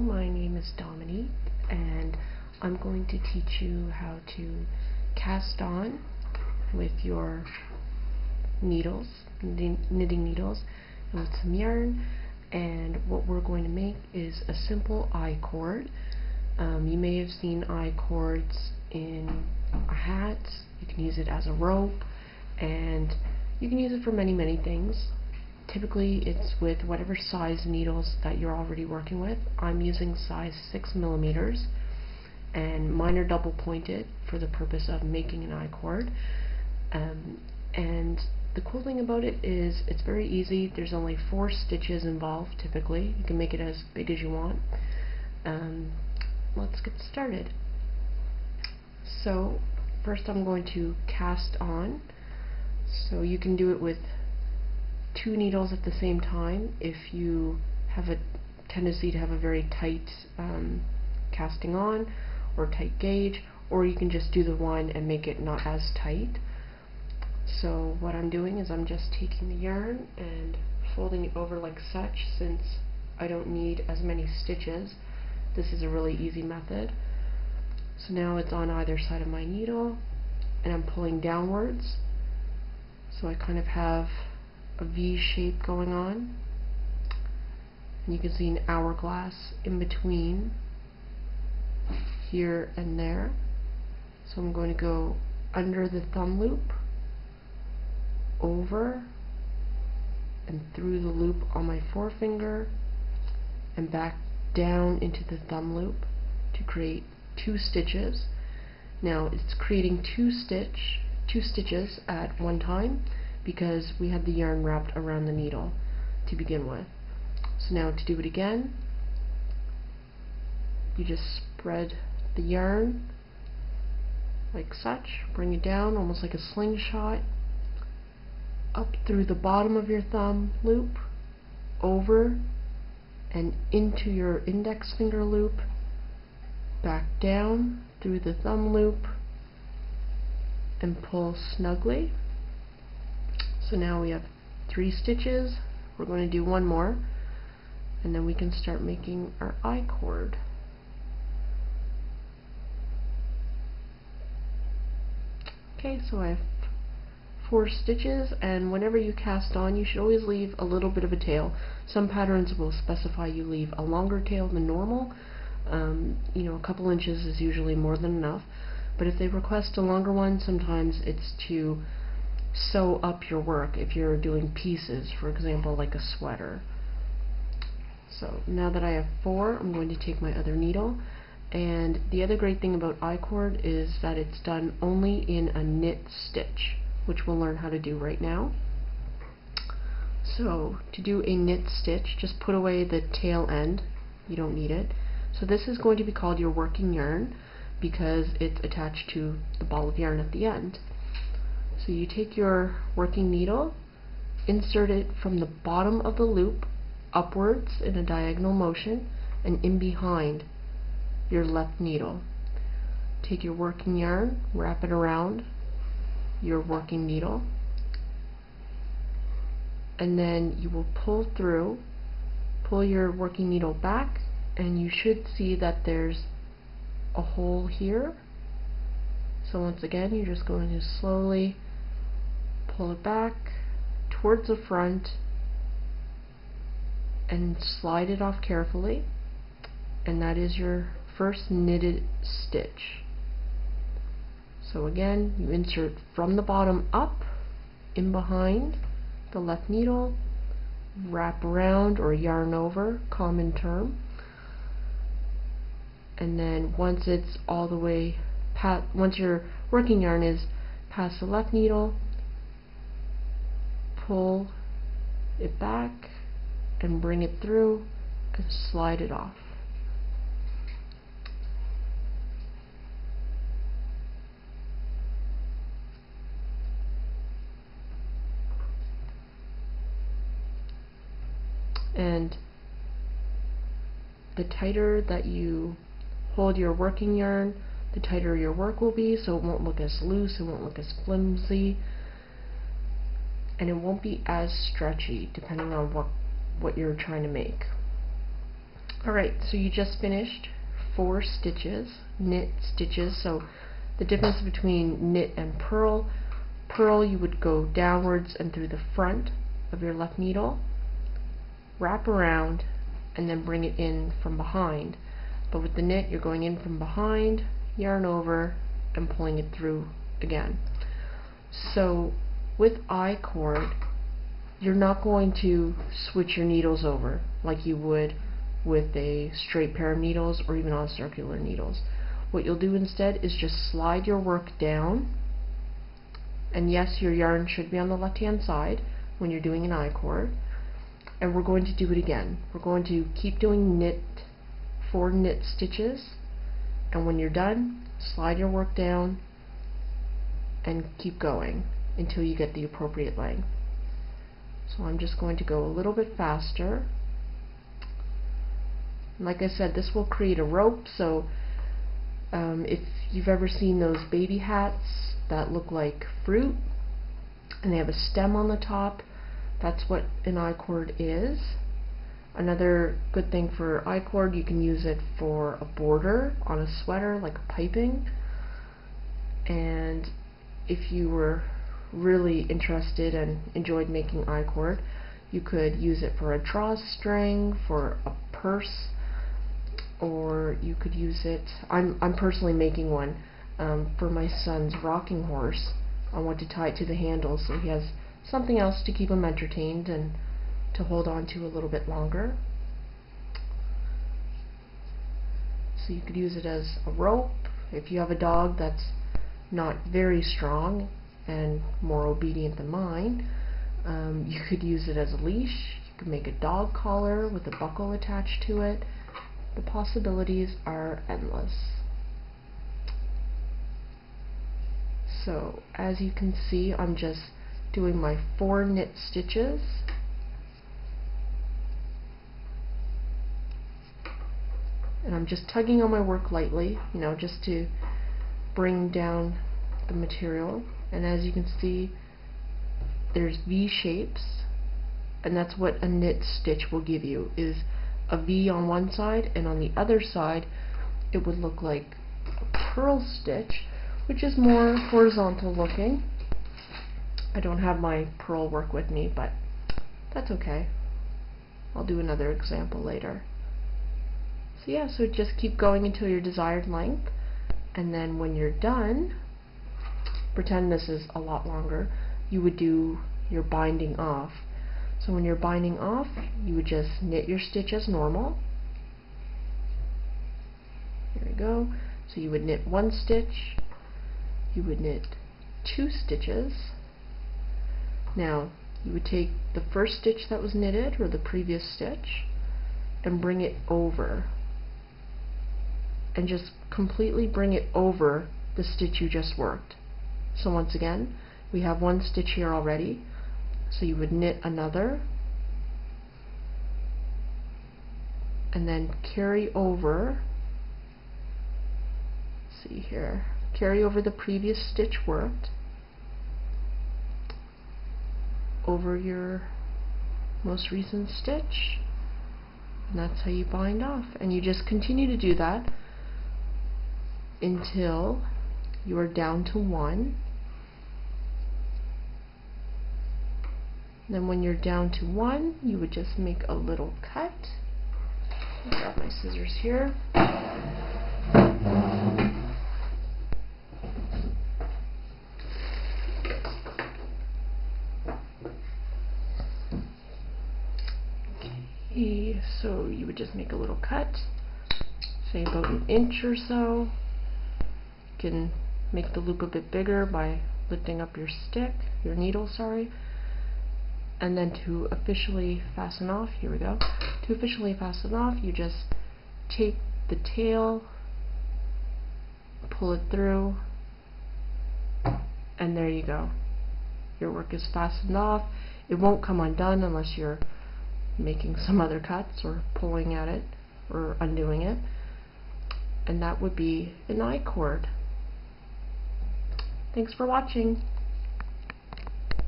my name is Dominique, and I'm going to teach you how to cast on with your needles, knitting needles, and with some yarn. And what we're going to make is a simple I-cord. You may have seen I-cords in a hat. You can use it as a rope, and you can use it for many things. Typically it's with whatever size needles that you're already working with. I'm using size 6mm, and mine are double pointed for the purpose of making an I-cord. And the cool thing about it is it's very easy. There's only 4 stitches involved typically. You can make it as big as you want. Let's get started. So first I'm going to cast on. So you can do it with 2 needles at the same time if you have a tendency to have a very tight casting on or tight gauge, or you can just do the one and make it not as tight. So what I'm doing is I'm just taking the yarn and folding it over like such. Since I don't need as many stitches, this is a really easy method. So now it's on either side of my needle, and I'm pulling downwards, so I kind of have a V shape going on, and you can see an hourglass in between here and there. So I'm going to go under the thumb loop, over and through the loop on my forefinger, and back down into the thumb loop to create 2 stitches. Now it's creating 2 stitches at one time because we had the yarn wrapped around the needle to begin with. So now to do it again, you just spread the yarn like such, bring it down almost like a slingshot, up through the bottom of your thumb loop, over and into your index finger loop, back down through the thumb loop, and pull snugly. So now we have 3 stitches. We're going to do one more, and then we can start making our I-cord. Okay, so I have 4 stitches, and whenever you cast on, you should always leave a little bit of a tail. Some patterns will specify you leave a longer tail than normal. You know, a couple inches is usually more than enough, but if they request a longer one, sometimes it's to sew up your work if you're doing pieces, for example like a sweater. So now that I have 4, I'm going to take my other needle, and the other great thing about I-cord is that it's done only in a knit stitch, which we'll learn how to do right now. So to do a knit stitch, just put away the tail end, you don't need it. So this is going to be called your working yarn because it's attached to the ball of yarn at the end. So you take your working needle, insert it from the bottom of the loop upwards in a diagonal motion and in behind your left needle. Take your working yarn, wrap it around your working needle, and then you will pull through, pull your working needle back, and you should see that there's a hole here. So once again, you're just going to slowly pull it back towards the front and slide it off carefully, and that is your first knitted stitch. So again, you insert from the bottom up, in behind the left needle, wrap around or yarn over, common term, and then once it's all the way past, once your working yarn is past the left needle, pull it back and bring it through and slide it off. And the tighter that you hold your working yarn, the tighter your work will be, so it won't look as loose, it won't look as flimsy, and it won't be as stretchy depending on what you're trying to make. Alright, so you just finished 4 stitches, knit stitches. So the difference between knit and purl, you would go downwards and through the front of your left needle, wrap around, and then bring it in from behind. But with the knit, you're going in from behind, yarn over, and pulling it through again. So with I-cord, you're not going to switch your needles over like you would with a straight pair of needles or even on circular needles. What you'll do instead is just slide your work down, and yes, your yarn should be on the left hand side when you're doing an I-cord, and we're going to do it again. We're going to keep doing 4 knit stitches, and when you're done, slide your work down and keep going until you get the appropriate length. So I'm just going to go a little bit faster. Like I said, this will create a rope, so if you've ever seen those baby hats that look like fruit and they have a stem on the top, that's what an I-cord is. Another good thing for I-cord, you can use it for a border on a sweater, like a piping. And if you were really interested and enjoyed making I-cord, you could use it for a drawstring, for a purse, or you could use it, I'm personally making one for my son's rocking horse. I want to tie it to the handle so he has something else to keep him entertained and to hold on to a little bit longer. So you could use it as a rope. If you have a dog that's not very strong and more obedient than mine, you could use it as a leash. You could make a dog collar with a buckle attached to it. The possibilities are endless. So as you can see, I'm just doing my 4 knit stitches, and I'm just tugging on my work lightly, just to bring down the material. And as you can see, there's V shapes, and that's what a knit stitch will give you, is a V on one side, and on the other side it would look like a purl stitch, which is more horizontal looking. I don't have my purl work with me, but that's okay. I'll do another example later. So yeah, so just keep going until your desired length, and then when you're done, pretend this is a lot longer, you would do your binding off. So when you're binding off, you would just knit your stitch as normal. Here we go. So you would knit 1 stitch, you would knit 2 stitches. Now you would take the first stitch that was knitted, or the previous stitch, and bring it over, and just completely bring it over the stitch you just worked. So once again, we have 1 stitch here already, so you would knit another, and then carry over, see here, carry over the previous stitch worked over your most recent stitch, and that's how you bind off. And you just continue to do that until you are down to 1. Then when you're down to 1, you would just make a little cut. I'll grab my scissors here. Okay, so you would just make a little cut, say about 1 inch or so. You can make the loop a bit bigger by lifting up your needle, sorry. And then to officially fasten off, here we go, to officially fasten off, you just take the tail, pull it through, and there you go. Your work is fastened off. It won't come undone unless you're making some other cuts or pulling at it or undoing it. And that would be an I-cord. Thanks for watching.